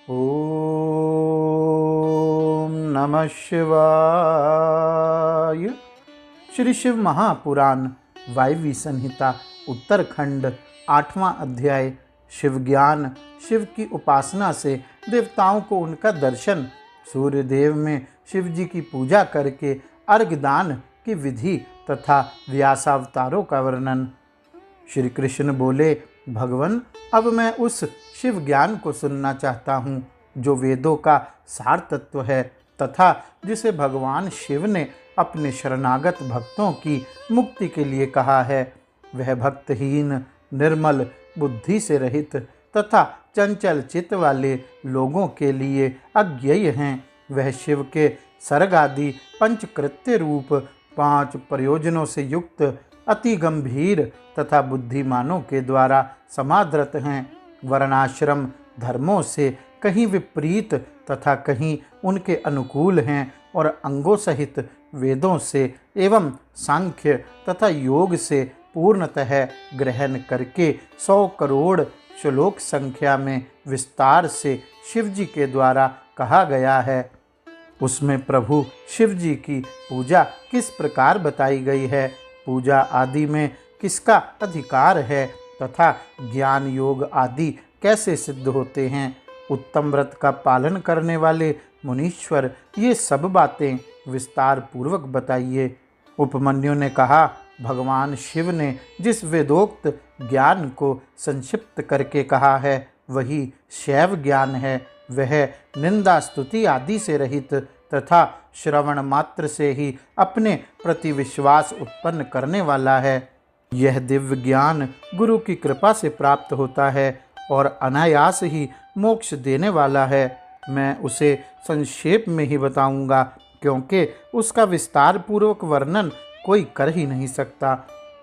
ओम नमः शिवाय। श्री शिव महापुराण वायवी संहिता उत्तरखंड 8वां अध्याय शिव ज्ञान। शिव की उपासना से देवताओं को उनका दर्शन। सूर्यदेव में शिव जी की पूजा करके अर्घदान की विधि तथा व्यासावतारों का वर्णन। श्री कृष्ण बोले, भगवन, अब मैं उस शिव ज्ञान को सुनना चाहता हूँ जो वेदों का सार तत्व है तथा जिसे भगवान शिव ने अपने शरणागत भक्तों की मुक्ति के लिए कहा है। वह भक्तहीन, निर्मल बुद्धि से रहित तथा चंचल चित्त वाले लोगों के लिए अज्ञेय हैं। वह शिव के सर्ग आदि पंचकृत्य रूप 5 प्रयोजनों से युक्त अति गंभीर तथा बुद्धिमानों के द्वारा समादृत हैं। वर्णाश्रम धर्मों से कहीं विपरीत तथा कहीं उनके अनुकूल हैं और अंगों सहित वेदों से एवं सांख्य तथा योग से पूर्णतः ग्रहण करके 100 करोड़ श्लोक संख्या में विस्तार से शिव जी के द्वारा कहा गया है। उसमें प्रभु शिव जी की पूजा किस प्रकार बताई गई है, पूजा आदि में किसका अधिकार है तथा ज्ञान योग आदि कैसे सिद्ध होते हैं। उत्तम व्रत का पालन करने वाले मुनीश्वर ये सब बातें विस्तार पूर्वक बताइए। उपमन्यु ने कहा, भगवान शिव ने जिस वेदोक्त ज्ञान को संक्षिप्त करके कहा है वही शैव ज्ञान है। वह निंदा स्तुति आदि से रहित तथा श्रवण मात्र से ही अपने प्रति विश्वास उत्पन्न करने वाला है। यह दिव्य ज्ञान गुरु की कृपा से प्राप्त होता है और अनायास ही मोक्ष देने वाला है। मैं उसे संक्षेप में ही बताऊंगा क्योंकि उसका विस्तार पूर्वक वर्णन कोई कर ही नहीं सकता।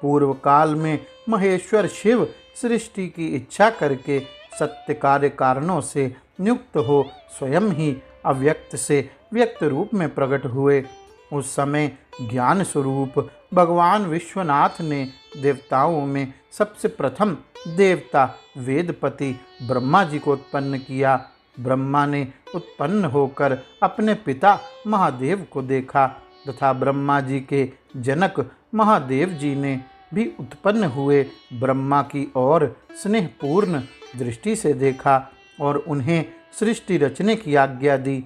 पूर्व काल में महेश्वर शिव सृष्टि की इच्छा करके सत्य कार्य कारणों से नियुक्त हो स्वयं ही अव्यक्त से व्यक्त रूप में प्रकट हुए। उस समय ज्ञान स्वरूप भगवान विश्वनाथ ने देवताओं में सबसे प्रथम देवता वेदपति ब्रह्मा जी को उत्पन्न किया। ब्रह्मा ने उत्पन्न होकर अपने पिता महादेव को देखा तथा ब्रह्मा जी के जनक महादेव जी ने भी उत्पन्न हुए ब्रह्मा की ओर स्नेहपूर्ण दृष्टि से देखा और उन्हें सृष्टि रचने की आज्ञा दी।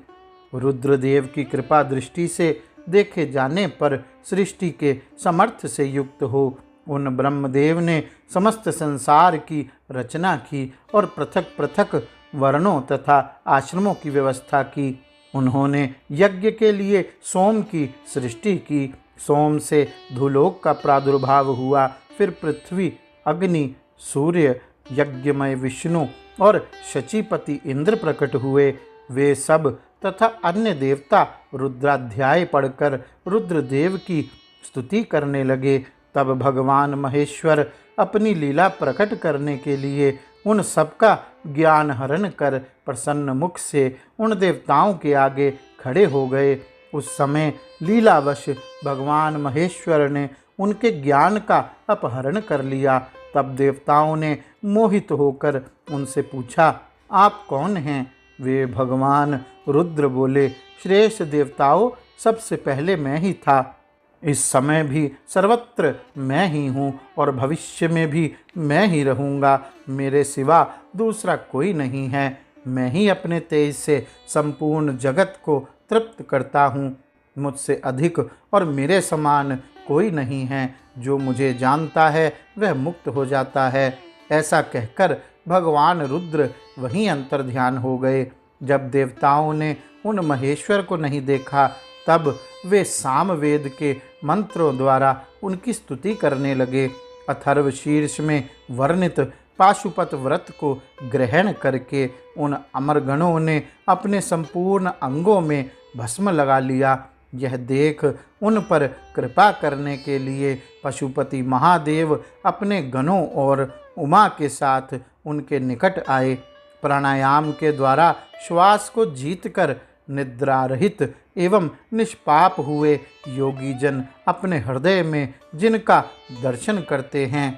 रुद्रदेव की कृपा दृष्टि से देखे जाने पर सृष्टि के समर्थ से युक्त हो उन ब्रह्मदेव ने समस्त संसार की रचना की और पृथक पृथक वर्णों तथा आश्रमों की व्यवस्था की। उन्होंने यज्ञ के लिए सोम की सृष्टि की। सोम से धूलोक का प्रादुर्भाव हुआ। फिर पृथ्वी, अग्नि, सूर्य, यज्ञमय विष्णु और शचीपति इंद्र प्रकट हुए। वे सब तथा अन्य देवता रुद्राध्याय पढ़कर रुद्रदेव की स्तुति करने लगे। तब भगवान महेश्वर अपनी लीला प्रकट करने के लिए उन सबका ज्ञान हरण कर प्रसन्न मुख से उन देवताओं के आगे खड़े हो गए। उस समय लीलावश भगवान महेश्वर ने उनके ज्ञान का अपहरण कर लिया। तब देवताओं ने मोहित होकर उनसे पूछा, आप कौन हैं? वे भगवान रुद्र बोले, श्रेष्ठ देवताओं, सबसे पहले मैं ही था। इस समय भी सर्वत्र मैं ही हूँ और भविष्य में भी मैं ही रहूँगा। मेरे सिवा दूसरा कोई नहीं है। मैं ही अपने तेज से संपूर्ण जगत को तृप्त करता हूँ। मुझसे अधिक और मेरे समान कोई नहीं है। जो मुझे जानता है वह मुक्त हो जाता है। ऐसा कहकर भगवान रुद्र वहीं अंतर्ध्यान हो गए। जब देवताओं ने उन महेश्वर को नहीं देखा तब वे सामवेद के मंत्रों द्वारा उनकी स्तुति करने लगे। अथर्व शीर्ष में वर्णित पाशुपत व्रत को ग्रहण करके उन अमरगणों ने अपने संपूर्ण अंगों में भस्म लगा लिया। यह देख उन पर कृपा करने के लिए पशुपति महादेव अपने गणों और उमा के साथ उनके निकट आए। प्राणायाम के द्वारा श्वास को जीतकर निद्रा रहित एवं निष्पाप हुए योगी जन अपने हृदय में जिनका दर्शन करते हैं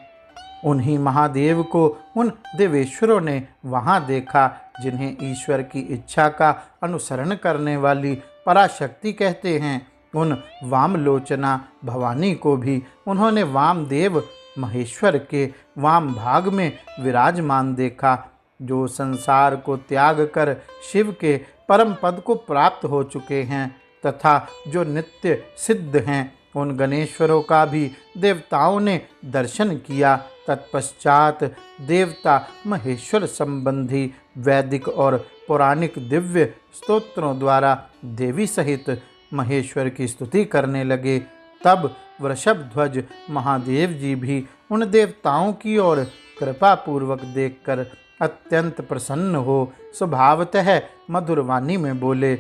उन्हीं महादेव को उन देवेश्वरों ने वहाँ देखा जिन्हें ईश्वर की इच्छा का अनुसरण करने वाली पराशक्ति कहते हैं। उन वामलोचना भवानी को भी उन्होंने वामदेव महेश्वर के वाम भाग में विराजमान देखा, जो संसार को त्याग कर शिव के परम पद को प्राप्त हो चुके हैं तथा जो नित्य सिद्ध हैं। उन गणेश्वरों का भी देवताओं ने दर्शन किया। तत्पश्चात देवता महेश्वर संबंधी वैदिक और पौराणिक दिव्य स्तोत्रों द्वारा देवी सहित महेश्वर की स्तुति करने लगे। तब वृषभध्वज महादेव जी भी उन देवताओं की ओर कृपापूर्वक देखकर अत्यंत प्रसन्न हो स्वभावतः मधुर वाणी में बोले,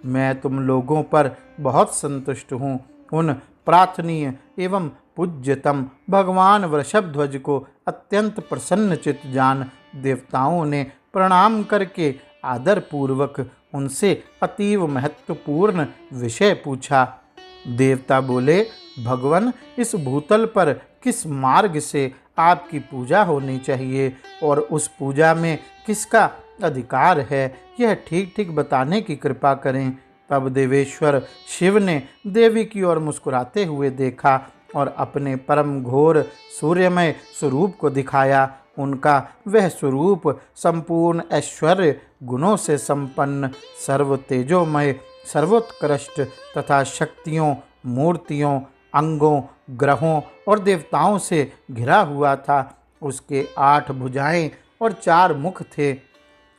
मैं तुम लोगों पर बहुत संतुष्ट हूँ। उन प्रार्थनीय एवं पूज्यतम भगवान वृषभध्वज को अत्यंत प्रसन्नचित जान देवताओं ने प्रणाम करके आदरपूर्वक उनसे अतीव महत्वपूर्ण विषय पूछा। देवता बोले, भगवान, इस भूतल पर किस मार्ग से आपकी पूजा होनी चाहिए और उस पूजा में किसका अधिकार है, यह ठीक ठीक बताने की कृपा करें। तब देवेश्वर शिव ने देवी की ओर मुस्कुराते हुए देखा और अपने परम घोर सूर्यमय स्वरूप को दिखाया। उनका वह स्वरूप संपूर्ण ऐश्वर्य गुणों से संपन्न, सर्व तेजोमय, सर्वोत्कृष्ट तथा शक्तियों, मूर्तियों, अंगों, ग्रहों और देवताओं से घिरा हुआ था। उसके 8 भुजाएं और 4 मुख थे।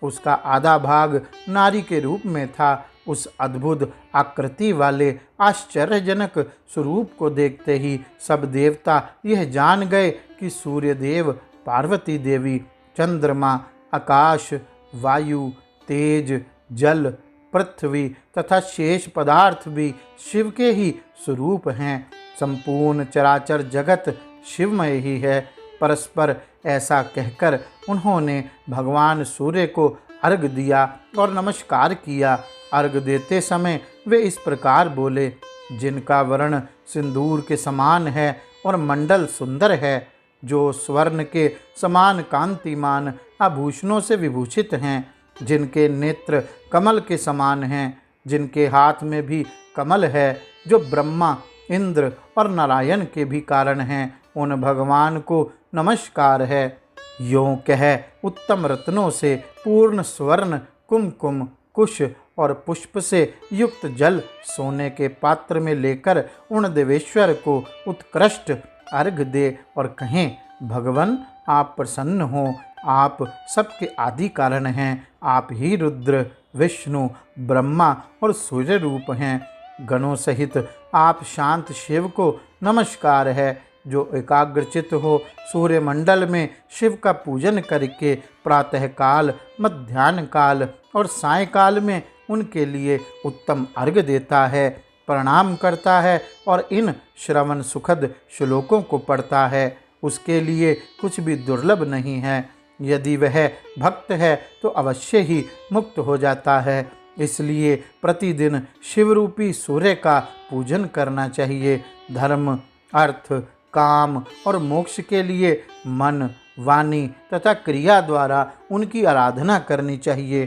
उसका आधा भाग नारी के रूप में था। उस अद्भुत आकृति वाले आश्चर्यजनक स्वरूप को देखते ही सब देवता यह जान गए कि सूर्यदेव, पार्वती देवी, चंद्रमा, आकाश, वायु, तेज, जल, पृथ्वी तथा शेष पदार्थ भी शिव के ही स्वरूप हैं। संपूर्ण चराचर जगत शिवमय ही है। परस्पर ऐसा कहकर उन्होंने भगवान सूर्य को अर्घ दिया और नमस्कार किया। अर्घ देते समय वे इस प्रकार बोले, जिनका वर्ण सिंदूर के समान है और मंडल सुंदर है, जो स्वर्ण के समान कांतिमान आभूषणों से विभूषित हैं, जिनके नेत्र कमल के समान हैं, जिनके हाथ में भी कमल है, जो ब्रह्मा, इंद्र और नारायण के भी कारण हैं, उन भगवान को नमस्कार है। यों कह उत्तम रत्नों से पूर्ण स्वर्ण, कुमकुम, कुश और पुष्प से युक्त जल सोने के पात्र में लेकर उन देवेश्वर को उत्कृष्ट अर्घ दे और कहें, भगवान, आप प्रसन्न हो। आप सबके आदि कारण हैं। आप ही रुद्र, विष्णु, ब्रह्मा और सूर्य रूप हैं। गणों सहित आप शांत शिव को नमस्कार है, जो एकाग्रचित हो सूर्यमंडल में शिव का पूजन करके प्रातःकाल, मध्याह्न काल और सायंकाल में उनके लिए उत्तम अर्घ देता है, प्रणाम करता है और इन श्रवण सुखद श्लोकों को पढ़ता है, उसके लिए कुछ भी दुर्लभ नहीं है। यदि वह भक्त है तो अवश्य ही मुक्त हो जाता है। इसलिए प्रतिदिन शिवरूपी सूर्य का पूजन करना चाहिए। धर्म, अर्थ, काम और मोक्ष के लिए मन, वाणी तथा क्रिया द्वारा उनकी आराधना करनी चाहिए।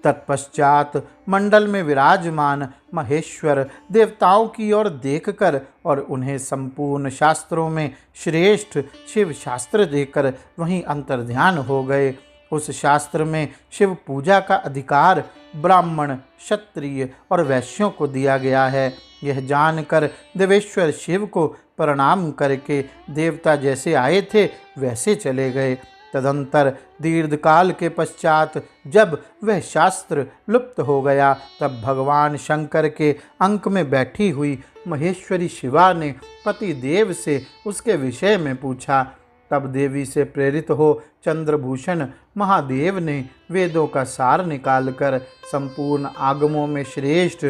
तत्पश्चात मंडल में विराजमान महेश्वर देवताओं की ओर देखकर और उन्हें संपूर्ण शास्त्रों में श्रेष्ठ शिव शास्त्र देकर वहीं अंतर्ध्यान हो गए। उस शास्त्र में शिव पूजा का अधिकार ब्राह्मण, क्षत्रिय और वैश्यों को दिया गया है। यह जानकर देवेश्वर शिव को प्रणाम करके देवता जैसे आए थे वैसे चले गए। तदंतर दीर्घकाल के पश्चात जब वह शास्त्र लुप्त हो गया, तब भगवान शंकर के अंक में बैठी हुई महेश्वरी शिवा ने पति देव से उसके विषय में पूछा। तब देवी से प्रेरित हो चंद्रभूषण महादेव ने वेदों का सार निकालकर संपूर्ण आगमों में श्रेष्ठ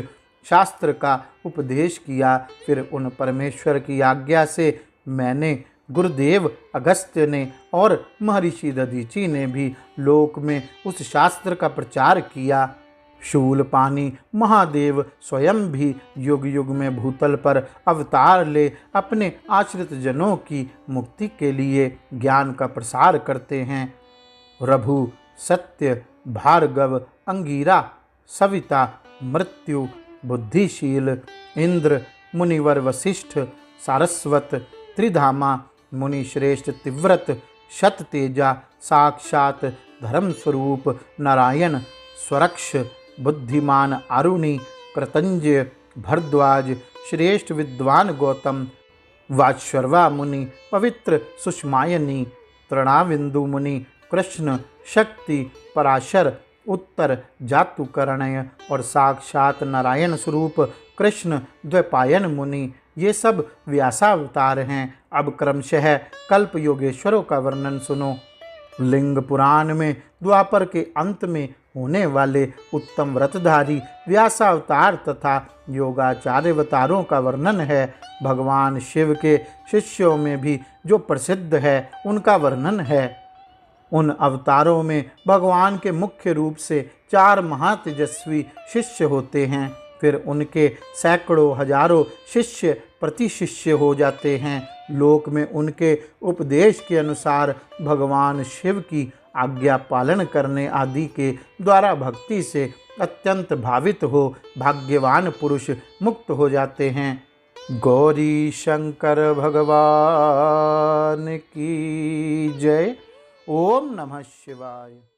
शास्त्र का उपदेश किया। फिर उन परमेश्वर की आज्ञा से मैंने, गुरुदेव अगस्त्य ने और महर्षि दधीचि ने भी लोक में उस शास्त्र का प्रचार किया। शूलपाणी महादेव स्वयं भी युग युग में भूतल पर अवतार ले अपने आश्रित जनों की मुक्ति के लिए ज्ञान का प्रसार करते हैं। रघु, सत्य, भार्गव, अंगीरा, सविता, मृत्यु, बुद्धिशील, इंद्र, मुनिवर वशिष्ठ, सारस्वत, त्रिधामा, मुनिश्रेष्ठ तिव्रत, शततेजा, साक्षात धर्मस्वरूप नारायण, स्वरक्ष, बुद्धिमान अरुणि, कृतंजय, भरद्वाज, श्रेष्ठ विद्वान गौतम, वात्सर्वा मुनि, पवित्र सुषमायनी, तृणाविंदु मुनि, कृष्ण, शक्ति, पराशर, उत्तर जातुकर्णय और साक्षात नारायण स्वरूप कृष्ण द्वैपायन मुनि, ये सब व्यासावतार हैं। अब क्रमशः कल्प योगेश्वरों का वर्णन सुनो। लिंग पुराण में द्वापर के अंत में होने वाले उत्तम व्रतधारी व्यासावतार तथा योगाचार्यवतारों का वर्णन है। भगवान शिव के शिष्यों में भी जो प्रसिद्ध है उनका वर्णन है। उन अवतारों में भगवान के मुख्य रूप से 4 महातेजस्वी शिष्य होते हैं, फिर उनके सैकड़ों हजारों शिष्य प्रति शिष्य हो जाते हैं। लोक में उनके उपदेश के अनुसार भगवान शिव की आज्ञा पालन करने आदि के द्वारा भक्ति से अत्यंत भावित हो भाग्यवान पुरुष मुक्त हो जाते हैं। गौरी शंकर भगवान की जय। ओम नमः शिवाय।